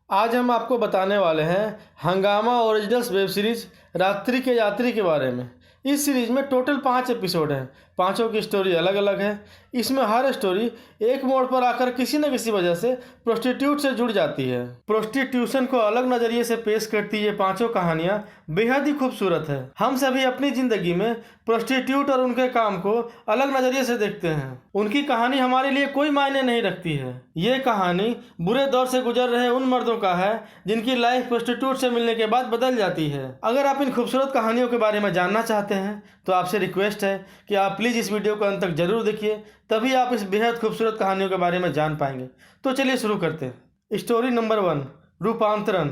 आज हम आपको बताने वाले हैं हंगामा ओरिजिनल्स वेब सीरीज रात्रि के यात्री के बारे में। इस सीरीज में टोटल 5 एपिसोड हैं। पांचों की स्टोरी अलग अलग है। इसमें हर स्टोरी एक मोड़ पर आकर किसी न किसी वजह से प्रोस्टिट्यूट से जुड़ जाती है। प्रोस्टिट्यूशन को अलग नजरिए से पेश करती ये पांचों कहानियां बेहद ही खूबसूरत है। हम सभी अपनी जिंदगी में प्रोस्टिट्यूट और उनके काम को अलग नजरिए से देखते हैं। उनकी कहानी हमारे लिए कोई मायने नहीं रखती है। ये कहानी बुरे दौर से गुजर रहे उन मर्दों का है जिनकी लाइफ प्रोस्टिट्यूट से मिलने के बाद बदल जाती है। अगर आप इन खूबसूरत कहानियों के बारे में जानना चाहते हैं तो आपसे रिक्वेस्ट है कि आप प्लीज़ इस वीडियो को अंत तक जरूर देखिए, तभी आप इस बेहद खूबसूरत कहानियों के बारे में जान पाएंगे। तो चलिए शुरू करते हैं। स्टोरी नंबर 1, रूपांतरण।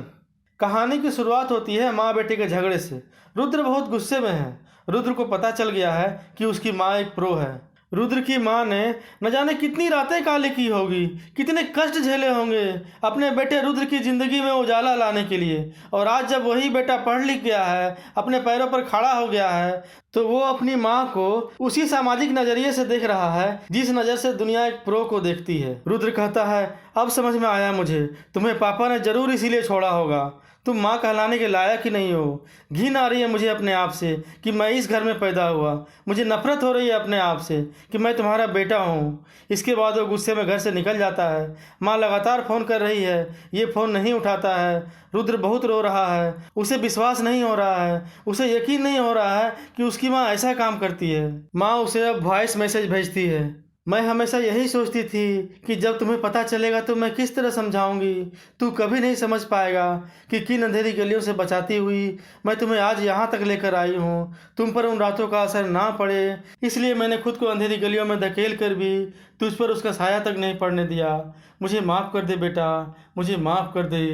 कहानी की शुरुआत होती है माँ बेटे के झगड़े से। रुद्र बहुत गुस्से में है। रुद्र को पता चल गया है कि उसकी माँ एक प्रो है। रुद्र की माँ ने न जाने कितनी रातें काली की होगी, कितने कष्ट झेले होंगे अपने बेटे रुद्र की ज़िंदगी में उजाला लाने के लिए। और आज जब वही बेटा पढ़ लिख गया है, अपने पैरों पर खड़ा हो गया है, तो वो अपनी माँ को उसी सामाजिक नज़रिए से देख रहा है जिस नज़र से दुनिया एक प्रो को देखती है। रुद्र कहता है, अब समझ में आया मुझे, तुम्हें पापा ने ज़रूर इसीलिए छोड़ा होगा। तुम माँ कहलाने के लायक ही नहीं हो। घिन आ रही है मुझे अपने आप से कि मैं इस घर में पैदा हुआ। मुझे नफरत हो रही है अपने आप से कि मैं तुम्हारा बेटा हूँ। इसके बाद वो गुस्से में घर से निकल जाता है। माँ लगातार फ़ोन कर रही है, ये फ़ोन नहीं उठाता है। रुद्र बहुत रो रहा है। उसे विश्वास नहीं हो रहा है, उसे यकीन नहीं हो रहा है कि उसकी माँ ऐसा काम करती है। माँ उसे अब वॉइस मैसेज भेजती है, मैं हमेशा यही सोचती थी कि जब तुम्हें पता चलेगा तो मैं किस तरह समझाऊंगी। तू कभी नहीं समझ पाएगा कि किन अंधेरी गलियों से बचाती हुई मैं तुम्हें आज यहाँ तक लेकर आई हूँ। तुम पर उन रातों का असर ना पड़े, इसलिए मैंने खुद को अंधेरी गलियों में धकेल कर भी तुझ पर उसका साया तक नहीं पड़ने दिया। मुझे माफ़ कर दे बेटा, मुझे माफ़ कर दे।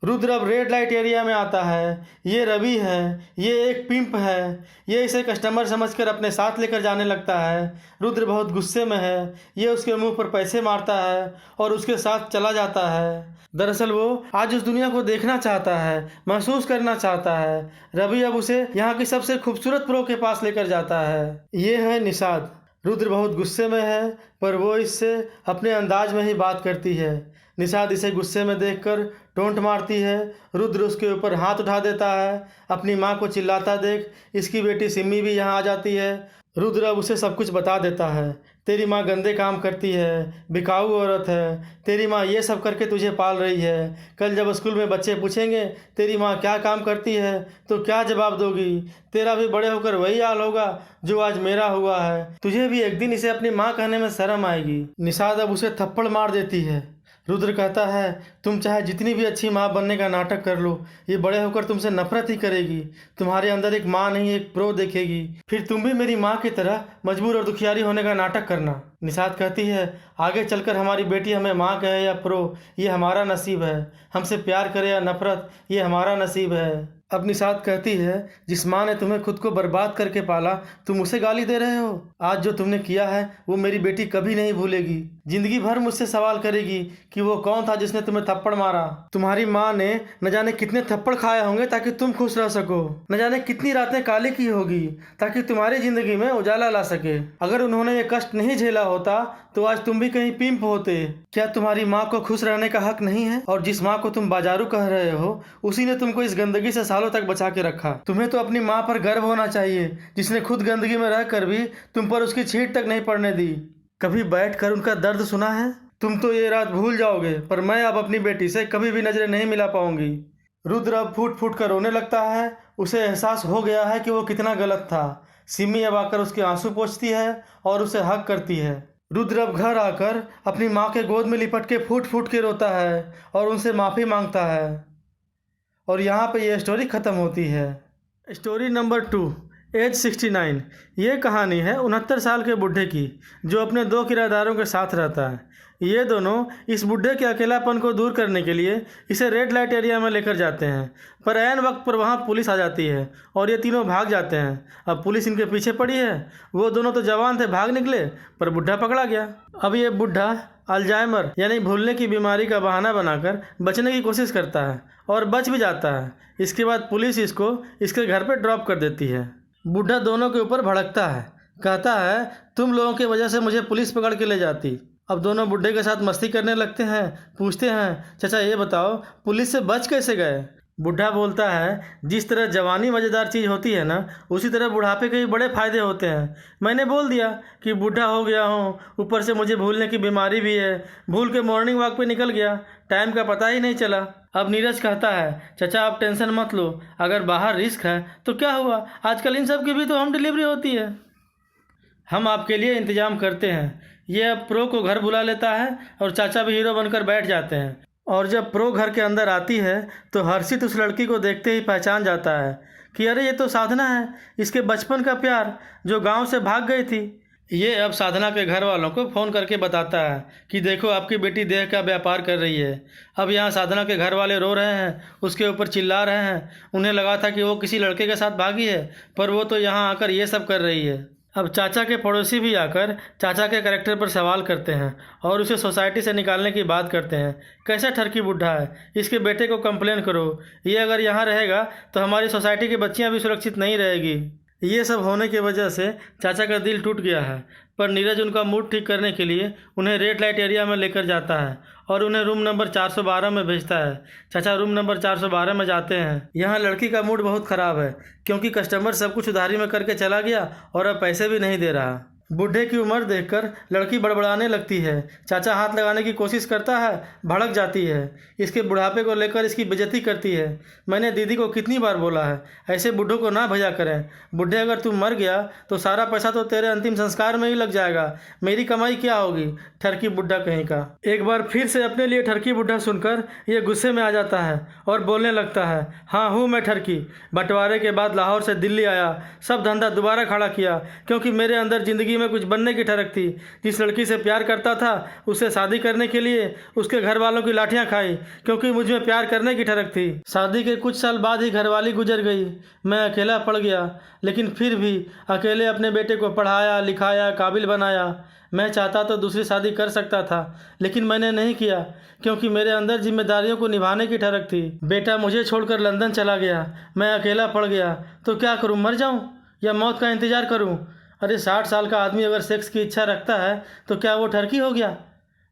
रुद्र अब रेड लाइट एरिया में आता है। ये रवि है, ये एक पिंप है। ये इसे कस्टमर समझकर अपने साथ लेकर जाने लगता है। रुद्र बहुत गुस्से में है। ये उसके मुंह पर पैसे मारता है और उसके साथ चला जाता है। दरअसल वो आज उस दुनिया को देखना चाहता है, महसूस करना चाहता है। रवि अब उसे यहाँ की सबसे खूबसूरत प्रो के पास लेकर जाता है। ये है निषाद। रुद्र बहुत गुस्से में है, पर वो इससे अपने अंदाज में ही बात करती है। निषाद इसे गुस्से में देखकर टोंट मारती है। रुद्र उसके ऊपर हाथ उठा देता है। अपनी माँ को चिल्लाता देख इसकी बेटी सिम्मी भी यहाँ आ जाती है। रुद्र अब उसे सब कुछ बता देता है। तेरी माँ गंदे काम करती है, बिकाऊ औरत है। तेरी माँ ये सब करके तुझे पाल रही है। कल जब स्कूल में बच्चे पूछेंगे तेरी माँ क्या काम करती है तो क्या जवाब दोगी? तेरा भी बड़े होकर वही हाल होगा जो आज मेरा हुआ है। तुझे भी एक दिन इसे अपनी माँ कहने में शर्म आएगी। निषाद अब उसे थप्पड़ मार देती है। रुद्र कहता है, तुम चाहे जितनी भी अच्छी माँ बनने का नाटक कर लो, ये बड़े होकर तुमसे नफरत ही करेगी। तुम्हारे अंदर एक माँ नहीं एक प्रो देखेगी। फिर तुम भी मेरी माँ की तरह मजबूर और दुखियारी होने का नाटक करना। निषाद कहती है, आगे चलकर हमारी बेटी हमें माँ कहे या प्रो, ये हमारा नसीब है। हमसे प्यार करे या नफरत, ये हमारा नसीब है। अब निषाद कहती है, जिस माँ ने तुम्हें खुद को बर्बाद करके पाला, तुम उसे गाली दे रहे हो। आज जो तुमने किया है वो मेरी बेटी कभी नहीं भूलेगी। जिंदगी भर मुझसे सवाल करेगी कि वो कौन था जिसने तुम्हें थप्पड़ मारा। तुम्हारी माँ ने न जाने कितने थप्पड़ खाए होंगे ताकि तुम खुश रह सको। न जाने कितनी रातें काली की होगी ताकि तुम्हारी जिंदगी में उजाला ला सके। अगर उन्होंने ये कष्ट नहीं झेला होता तो आज तुम भी कहीं पिंप होते। क्या तुम्हारी माँ को खुश रहने का हक नहीं है? और जिस माँ को तुम बाजारू कह रहे हो, उसी ने तुमको इस गंदगी से सालों तक बचा के रखा। तुम्हें तो अपनी माँ पर गर्व होना चाहिए, जिसने खुद गंदगी में रहकर भी तुम पर उसकी छींट तक नहीं पड़ने दी। कभी बैठकर उनका दर्द सुना है? तुम तो ये रात भूल जाओगे, पर मैं अब अपनी बेटी से कभी भी नजरें नहीं मिला पाऊंगी। रुद्र अब फूट फूट कर रोने लगता है। उसे एहसास हो गया है कि वो कितना गलत था। सिमी अब आकर उसके आंसू पोंछती है और उसे हक करती है। रुद्र अब घर आकर अपनी माँ के गोद में लिपट के फूट फूट के रोता है और उनसे माफ़ी मांगता है। और यहाँ पे ये स्टोरी ख़त्म होती है। Story number 2, age 69। ये कहानी है 69 साल के बुढ़े की जो अपने 2 किराएदारों के साथ रहता है। ये दोनों इस बुढ़े के अकेलापन को दूर करने के लिए इसे रेड लाइट एरिया में लेकर जाते हैं, पर ऐन वक्त पर वहाँ पुलिस आ जाती है और ये तीनों भाग जाते हैं। अब पुलिस इनके पीछे पड़ी है। वो दोनों तो जवान थे, भाग निकले, पर बुढ़ा पकड़ा गया। अब ये बुढ़ा अल्जाइमर यानी भूलने की बीमारी का बहाना बनाकर बचने की कोशिश करता है और बच भी जाता है। इसके बाद पुलिस इसको इसके घर पर ड्रॉप कर देती है। बुढ़ा दोनों के ऊपर भड़कता है, कहता है, तुम लोगों की वजह से मुझे पुलिस पकड़ के ले जाती अब दोनों बुड्ढे के साथ मस्ती करने लगते हैं। पूछते हैं, चाचा ये बताओ पुलिस से बच कैसे गए? बुढ़ा बोलता है, जिस तरह जवानी मज़ेदार चीज़ होती है ना, उसी तरह बुढ़ापे के भी बड़े फ़ायदे होते हैं। मैंने बोल दिया कि बूढ़ा हो गया हूँ, ऊपर से मुझे भूलने की बीमारी भी है। भूल के मॉर्निंग वॉक पे निकल गया, टाइम का पता ही नहीं चला। अब नीरज कहता है, चाचा आप टेंशन मत लो, अगर बाहर रिस्क है तो क्या हुआ, आजकल इन सब की भी तो होम डिलीवरी होती है। हम आपके लिए इंतज़ाम करते हैं। ये अब प्रो को घर बुला लेता है और चाचा भी हीरो बनकर बैठ जाते हैं। और जब प्रो घर के अंदर आती है तो हर्षित उस लड़की को देखते ही पहचान जाता है कि अरे ये तो साधना है, इसके बचपन का प्यार जो गांव से भाग गई थी। ये अब साधना के घर वालों को फ़ोन करके बताता है कि देखो आपकी बेटी देह का व्यापार कर रही है। अब यहाँ साधना के घर वाले रो रहे हैं, उसके ऊपर चिल्ला रहे हैं। उन्हें लगा था कि वो किसी लड़के के साथ भागी है, पर वो तो यहाँ आकर ये सब कर रही है। अब चाचा के पड़ोसी भी आकर चाचा के कैरेक्टर पर सवाल करते हैं और उसे सोसाइटी से निकालने की बात करते हैं। कैसा ठरकी बुढ़ा है, इसके बेटे को कंप्लेन करो, ये अगर यहाँ रहेगा तो हमारी सोसाइटी की बच्चियाँ भी सुरक्षित नहीं रहेगी। ये सब होने की वजह से चाचा का दिल टूट गया है, पर नीरज उनका मूड ठीक करने के लिए उन्हें रेड लाइट एरिया में लेकर जाता है और उन्हें रूम नंबर 412 में भेजता है। चाचा रूम नंबर 412 में जाते हैं। यहाँ लड़की का मूड बहुत ख़राब है क्योंकि कस्टमर सब कुछ उधारी में करके चला गया और अब पैसे भी नहीं दे रहा। बूढ़े की उम्र देखकर लड़की बड़बड़ाने लगती है। चाचा हाथ लगाने की कोशिश करता है, भड़क जाती है। इसके बुढ़ापे को लेकर इसकी बेइज्जती करती है। मैंने दीदी को कितनी बार बोला है ऐसे बूढ़ों को ना भेजा करें। बूढ़े अगर तू मर गया तो सारा पैसा तो तेरे अंतिम संस्कार में ही लग जाएगा, मेरी कमाई क्या होगी, ठरकी बुढ़ा कहीं का। एक बार फिर से अपने लिए ठरकी बुढ़ा सुनकर ये गुस्से में आ जाता है और बोलने लगता है, हाँ हूँ मैं ठरकी। बंटवारे के बाद लाहौर से दिल्ली आया, सब धंधा दोबारा खड़ा किया क्योंकि मेरे अंदर ज़िंदगी में कुछ बनने की ठरक थी। जिस लड़की से प्यार करता था उससे शादी करने के लिए उसके घर वालों की लाठियां खाई क्योंकि मुझ में प्यार करने की ठरक थी। शादी के कुछ साल बाद ही घरवाली गुजर गई, मैं अकेला पड़ गया, लेकिन फिर भी अकेले अपने बेटे को पढ़ाया लिखाया काबिल बनाया। मैं चाहता तो दूसरी शादी कर सकता था, लेकिन मैंने नहीं किया क्योंकि मेरे अंदर जिम्मेदारियों को निभाने की ठरक थी। बेटा मुझे छोड़कर लंदन चला गया, मैं अकेला पड़ गया, तो क्या करूं, मर जाऊं या मौत का इंतज़ार करूं? अरे 60 साल का आदमी अगर सेक्स की इच्छा रखता है तो क्या वो ठरकी हो गया?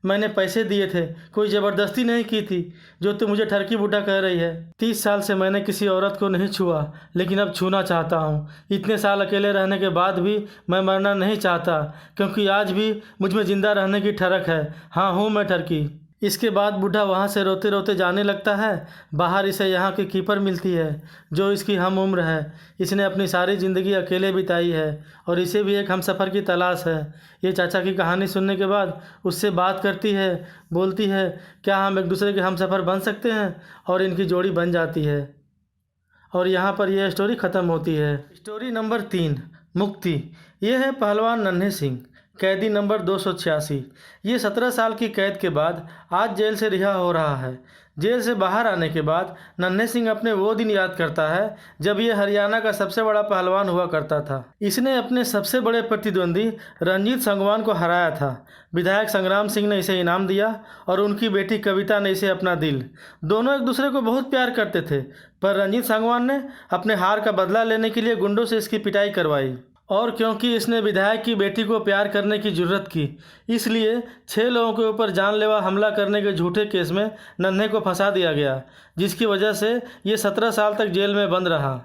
मैंने पैसे दिए थे, कोई ज़बरदस्ती नहीं की थी जो तू मुझे ठरकी बूढ़ा कह रही है। 30 साल से मैंने किसी औरत को नहीं छुआ, लेकिन अब छूना चाहता हूँ। इतने साल अकेले रहने के बाद भी मैं मरना नहीं चाहता क्योंकि आज भी मुझ में ज़िंदा रहने की ठरक है। हाँ हूँ मैं ठरकी। इसके बाद बूढ़ा वहाँ से रोते रोते जाने लगता है। बाहर इसे यहाँ की कीपर मिलती है जो इसकी हम उम्र है। इसने अपनी सारी ज़िंदगी अकेले बिताई है और इसे भी एक हमसफ़र की तलाश है। ये चाचा की कहानी सुनने के बाद उससे बात करती है, बोलती है क्या हम एक दूसरे के हमसफ़र बन सकते हैं, और इनकी जोड़ी बन जाती है। और यहाँ पर यह स्टोरी ख़त्म होती है। स्टोरी नंबर 3, मुक्ति। ये है पहलवान नन्हे सिंह, कैदी नंबर 286। ये 17 साल की कैद के बाद आज जेल से रिहा हो रहा है। जेल से बाहर आने के बाद नन्हे सिंह अपने वो दिन याद करता है जब ये हरियाणा का सबसे बड़ा पहलवान हुआ करता था। इसने अपने सबसे बड़े प्रतिद्वंदी रंजीत सांगवान को हराया था। विधायक संग्राम सिंह ने इसे इनाम दिया और उनकी बेटी कविता ने इसे अपना दिल। दोनों एक दूसरे को बहुत प्यार करते थे, पर रंजीत सांगवान ने अपने हार का बदला लेने के लिए गुंडों से इसकी पिटाई करवाई। और क्योंकि इसने विधायक की बेटी को प्यार करने की जुर्रत की, इसलिए 6 लोगों के ऊपर जानलेवा हमला करने के झूठे केस में नन्हे को फंसा दिया गया, जिसकी वजह से ये 17 साल तक जेल में बंद रहा।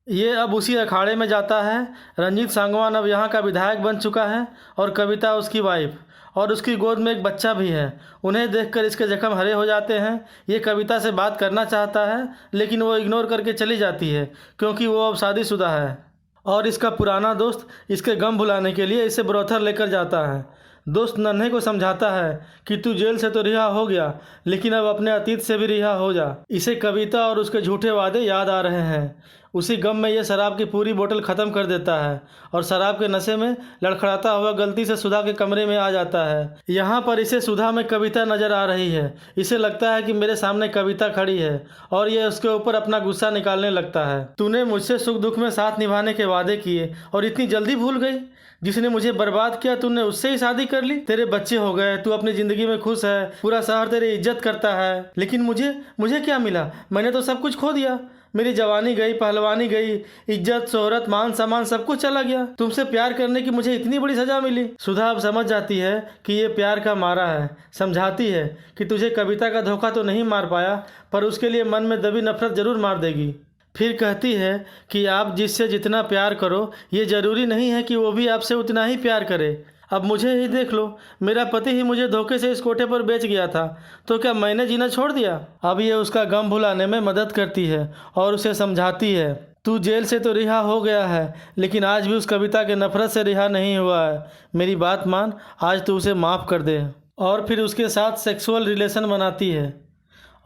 ये अब उसी अखाड़े में जाता है। रंजीत सांगवान अब यहाँ का विधायक बन चुका है और कविता उसकी वाइफ, और उसकी गोद में एक बच्चा भी है। उन्हें देखकर इसके जख्म हरे हो जाते हैं। ये कविता से बात करना चाहता है, लेकिन वो इग्नोर करके चली जाती है क्योंकि वो अब शादीशुदा है। और इसका पुराना दोस्त इसके गम भुलाने के लिए इसे ब्रोथर लेकर जाता है। दोस्त नन्हे को समझाता है कि तू जेल से तो रिहा हो गया, लेकिन अब अपने अतीत से भी रिहा हो जा। इसे कविता और उसके झूठे वादे याद आ रहे हैं। उसी गम में यह शराब की पूरी बोतल ख़त्म कर देता है और शराब के नशे में लड़खड़ाता हुआ गलती से सुधा के कमरे में आ जाता है। यहाँ पर इसे सुधा में कविता नज़र आ रही है। इसे लगता है कि मेरे सामने कविता खड़ी है और यह उसके ऊपर अपना गुस्सा निकालने लगता है। तूने मुझसे सुख दुख में साथ निभाने के वादे किए और इतनी जल्दी भूल गई? जिसने मुझे बर्बाद किया तूने उससे ही शादी कर ली? तेरे बच्चे हो गए, तू अपनी ज़िंदगी में खुश है, पूरा शहर तेरी इज्जत करता है, लेकिन मुझे क्या मिला? मैंने तो सब कुछ खो दिया। मेरी जवानी गई, पहलवानी गई, इज्जत, शोहरत, मान सम्मान सब कुछ चला गया। तुमसे प्यार करने की मुझे इतनी बड़ी सजा मिली। सुधा अब समझ जाती है कि ये प्यार का मारा है। समझाती है कि तुझे कविता का धोखा तो नहीं मार पाया, पर उसके लिए मन में दबी नफरत जरूर मार देगी। फिर कहती है कि आप जिससे जितना प्यार करो, ये जरूरी नहीं है कि वो भी आपसे उतना ही प्यार करे। अब मुझे ही देख लो, मेरा पति ही मुझे धोखे से इस कोठे पर बेच गया था, तो क्या मैंने जीना छोड़ दिया? अब ये उसका गम भुलाने में मदद करती है और उसे समझाती है, तू जेल से तो रिहा हो गया है, लेकिन आज भी उस कविता के नफरत से रिहा नहीं हुआ है। मेरी बात मान, आज तू उसे माफ़ कर दे। और फिर उसके साथ सेक्सुअल रिलेशन बनाती है।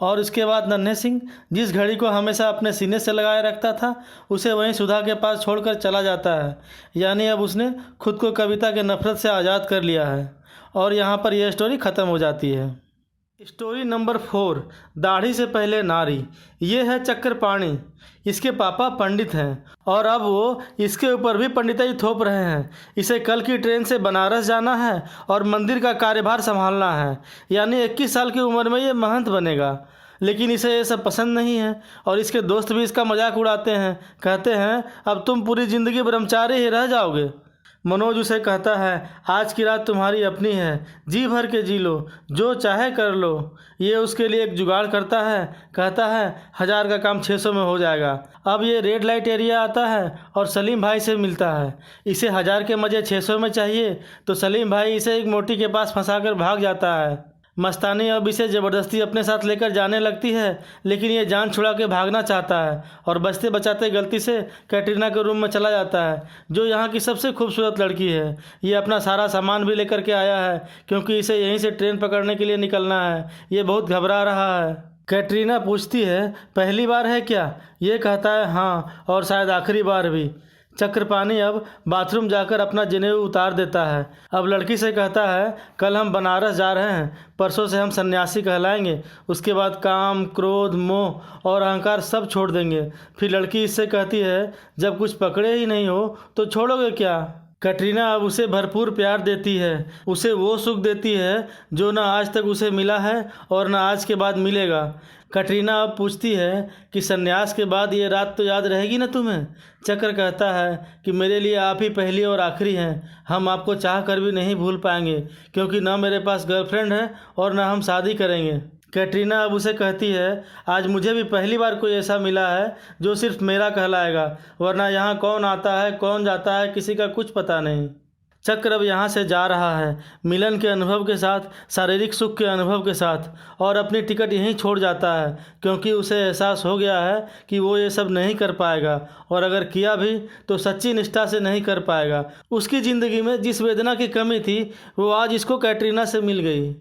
और इसके बाद नन्हे सिंह जिस घड़ी को हमेशा अपने सीने से लगाए रखता था, उसे वहीं सुधा के पास छोड़कर चला जाता है। यानी अब उसने खुद को कविता के नफरत से आज़ाद कर लिया है। और यहाँ पर यह स्टोरी ख़त्म हो जाती है। स्टोरी नंबर 4, दाढ़ी से पहले नारी। ये है चक्रपाणी। इसके पापा पंडित हैं और अब वो इसके ऊपर भी पंडिताई थोप रहे हैं। इसे कल की ट्रेन से बनारस जाना है और मंदिर का कार्यभार संभालना है। यानी 21 साल की उम्र में ये महंत बनेगा। लेकिन इसे ये सब पसंद नहीं है और इसके दोस्त भी इसका मजाक उड़ाते हैं। कहते हैं अब तुम पूरी ज़िंदगी ब्रह्मचारी ही रह जाओगे। मनोज उसे कहता है, आज की रात तुम्हारी अपनी है, जी भर के जी लो, जो चाहे कर लो। ये उसके लिए एक जुगाड़ करता है। कहता है 1000 का काम 600 में हो जाएगा। अब ये रेड लाइट एरिया आता है और सलीम भाई से मिलता है। इसे 1000 के मज़े 600 में चाहिए, तो सलीम भाई इसे एक मोटी के पास फंसाकर भाग जाता है। मस्तानी अब इसे ज़बरदस्ती अपने साथ लेकर जाने लगती है, लेकिन ये जान छुड़ा के भागना चाहता है और बचते बचाते गलती से कैटरीना के रूम में चला जाता है, जो यहाँ की सबसे खूबसूरत लड़की है। ये अपना सारा सामान भी लेकर के आया है, क्योंकि इसे यहीं से ट्रेन पकड़ने के लिए निकलना है। ये बहुत घबरा रहा है। कैटरीना पूछती है, पहली बार है क्या? ये कहता है हाँ, और शायद आखिरी बार भी। चक्रपाणी अब बाथरूम जाकर अपना जनेऊ उतार देता है। अब लड़की से कहता है, कल हम बनारस जा रहे हैं, परसों से हम सन्यासी कहलाएंगे। उसके बाद काम, क्रोध, मोह और अहंकार सब छोड़ देंगे। फिर लड़की इससे कहती है, जब कुछ पकड़े ही नहीं हो तो छोड़ोगे क्या? कैटरीना अब उसे भरपूर प्यार देती है। उसे वो सुख देती है जो ना आज तक उसे मिला है और ना आज के बाद मिलेगा। कैटरीना अब पूछती है कि सन्यास के बाद ये रात तो याद रहेगी ना तुम्हें? चक्र कहता है कि मेरे लिए आप ही पहली और आखिरी हैं। हम आपको चाह कर भी नहीं भूल पाएंगे, क्योंकि ना मेरे पास गर्लफ्रेंड है और ना हम शादी करेंगे। कैटरीना अब उसे कहती है, आज मुझे भी पहली बार कोई ऐसा मिला है जो सिर्फ मेरा कहलाएगा, वरना यहाँ कौन आता है कौन जाता है किसी का कुछ पता नहीं। चक्र अब यहाँ से जा रहा है, मिलन के अनुभव के साथ, शारीरिक सुख के अनुभव के साथ, और अपनी टिकट यहीं छोड़ जाता है, क्योंकि उसे एहसास हो गया है कि वो ये सब नहीं कर पाएगा, और अगर किया भी तो सच्ची निष्ठा से नहीं कर पाएगा। उसकी ज़िंदगी में जिस वेदना की कमी थी वो आज इसको कैटरीना से मिल गई।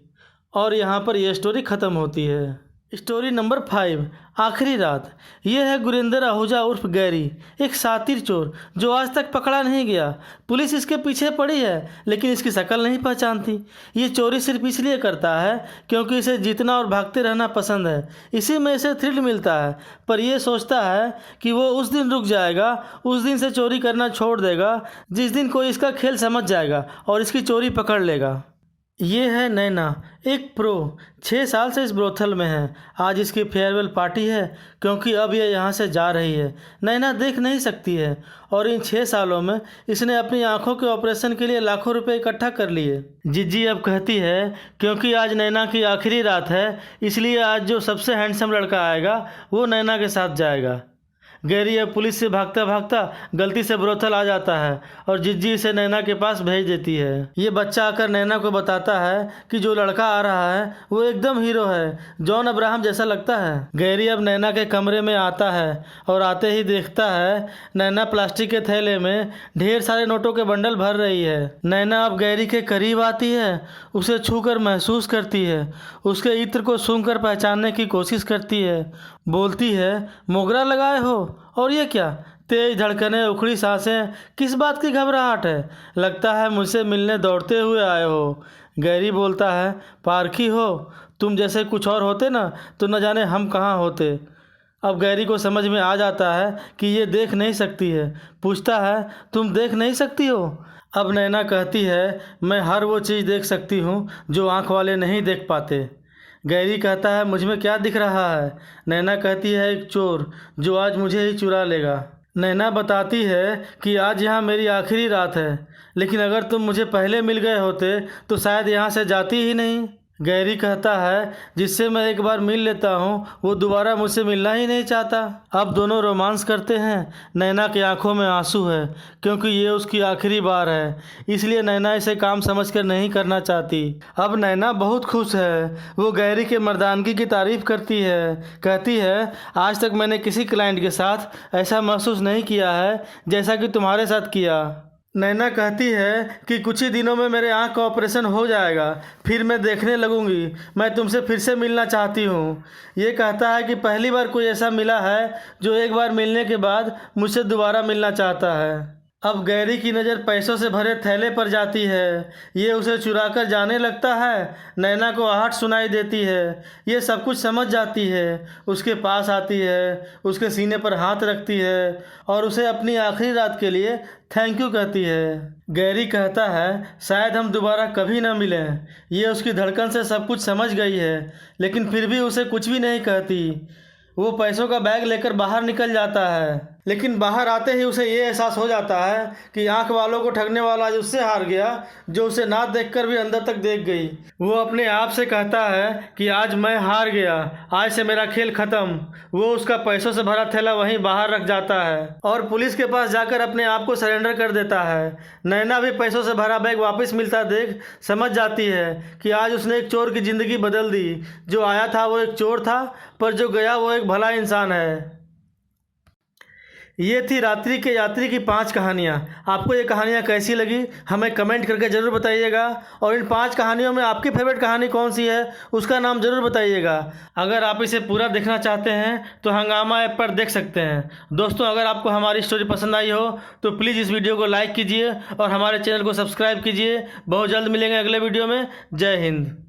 और यहाँ पर यह स्टोरी ख़त्म होती है। स्टोरी नंबर 5, आखिरी रात। यह है गुरिंदर आहूजा उर्फ गैरी, एक शातिर चोर जो आज तक पकड़ा नहीं गया। पुलिस इसके पीछे पड़ी है, लेकिन इसकी शक्ल नहीं पहचानती। ये चोरी सिर्फ इसलिए करता है क्योंकि इसे जीतना और भागते रहना पसंद है। इसी में इसे थ्रिल मिलता है, पर यह सोचता है कि वो उस दिन रुक जाएगा, उस दिन से चोरी करना छोड़ देगा जिस दिन कोई इसका खेल समझ जाएगा और इसकी चोरी पकड़ लेगा। ये है नैना, एक प्रो, 6 साल से इस ब्रोथल में है। आज इसकी फेयरवेल पार्टी है, क्योंकि अब ये यहाँ से जा रही है। नैना देख नहीं सकती है, और इन 6 सालों में इसने अपनी आंखों के ऑपरेशन के लिए लाखों रुपए इकट्ठा कर लिए। जिज्जी अब कहती है, क्योंकि आज नैना की आखिरी रात है, इसलिए आज जो सबसे हैंडसम लड़का आएगा वो नैना के साथ जाएगा। गैरी अब पुलिस से भागता भागता गलती से ब्रोथल आ जाता है और जिज्जी इसे नैना के पास भेज देती है। ये बच्चा आकर नैना को बताता है कि जो लड़का आ रहा है वो एकदम हीरो है, जॉन अब्राहम जैसा लगता है। गैरी अब नैना के कमरे में आता है और आते ही देखता है नैना प्लास्टिक के थैले में ढेर सारे नोटों के बंडल भर रही है। नैना अब गैरी के करीब आती है, उसे छूकर महसूस करती है, उसके इत्र को सूंघकर पहचानने की कोशिश करती है। बोलती है, मोगरा लगाए हो? और ये क्या? तेज धड़कनें, उखड़ी सांसें, किस बात की घबराहट है? लगता है मुझसे मिलने दौड़ते हुए आए हो। गैरी बोलता है, पारखी हो? तुम जैसे कुछ और होते ना तो न जाने हम कहाँ होते। अब गैरी को समझ में आ जाता है कि ये देख नहीं सकती है। पूछता है, तुम देख नहीं सकती हो? अब नैना कहती है, मैं हर वो चीज़ देख सकती हूँ जो आँख वाले नहीं देख पाते। गैरी कहता है मुझ में क्या दिख रहा है। नैना कहती है एक चोर जो आज मुझे ही चुरा लेगा। नैना बताती है कि आज यहाँ मेरी आखिरी रात है, लेकिन अगर तुम मुझे पहले मिल गए होते तो शायद यहाँ से जाती ही नहीं। गैरी कहता है जिससे मैं एक बार मिल लेता हूँ वो दोबारा मुझसे मिलना ही नहीं चाहता। अब दोनों रोमांस करते हैं। नैना की आंखों में आंसू है क्योंकि ये उसकी आखिरी बार है, इसलिए नैना इसे काम समझकर नहीं करना चाहती। अब नैना बहुत खुश है। वो गैरी के मर्दानगी की तारीफ करती है, कहती है आज तक मैंने किसी क्लाइंट के साथ ऐसा महसूस नहीं किया है जैसा कि तुम्हारे साथ किया। नैना कहती है कि कुछ ही दिनों में मेरे आँख का ऑपरेशन हो जाएगा, फिर मैं देखने लगूंगी। मैं तुमसे फिर से मिलना चाहती हूँ। ये कहता है कि पहली बार कोई ऐसा मिला है जो एक बार मिलने के बाद मुझसे दोबारा मिलना चाहता है। अब गैरी की नज़र पैसों से भरे थैले पर जाती है। ये उसे चुराकर जाने लगता है। नैना को आहट सुनाई देती है। ये सब कुछ समझ जाती है। उसके पास आती है, उसके सीने पर हाथ रखती है और उसे अपनी आखिरी रात के लिए थैंक यू कहती है। गैरी कहता है शायद हम दोबारा कभी ना मिलें। ये उसकी धड़कन से सब कुछ समझ गई है, लेकिन फिर भी उसे कुछ भी नहीं कहती। वो पैसों का बैग लेकर बाहर निकल जाता है, लेकिन बाहर आते ही उसे ये एहसास हो जाता है कि आंख वालों को ठगने वाला आज उससे हार गया जो उसे ना देखकर भी अंदर तक देख गई। वो अपने आप से कहता है कि आज मैं हार गया, आज से मेरा खेल खत्म। वो उसका पैसों से भरा थैला वहीं बाहर रख जाता है और पुलिस के पास जाकर अपने आप को सरेंडर कर देता है। नैना भी पैसों से भरा बैग वापस मिलता देख समझ जाती है कि आज उसने एक चोर की ज़िंदगी बदल दी। जो आया था वो एक चोर था, पर जो गया वो एक भला इंसान है। ये थी रात्रि के यात्री की 5 कहानियाँ। आपको ये कहानियाँ कैसी लगी हमें कमेंट करके ज़रूर बताइएगा, और इन 5 कहानियों में आपकी फेवरेट कहानी कौन सी है उसका नाम ज़रूर बताइएगा। अगर आप इसे पूरा देखना चाहते हैं तो हंगामा ऐप पर देख सकते हैं। दोस्तों, अगर आपको हमारी स्टोरी पसंद आई हो तो प्लीज़ इस वीडियो को लाइक कीजिए और हमारे चैनल को सब्सक्राइब कीजिए। बहुत जल्द मिलेंगे अगले वीडियो में। जय हिंद।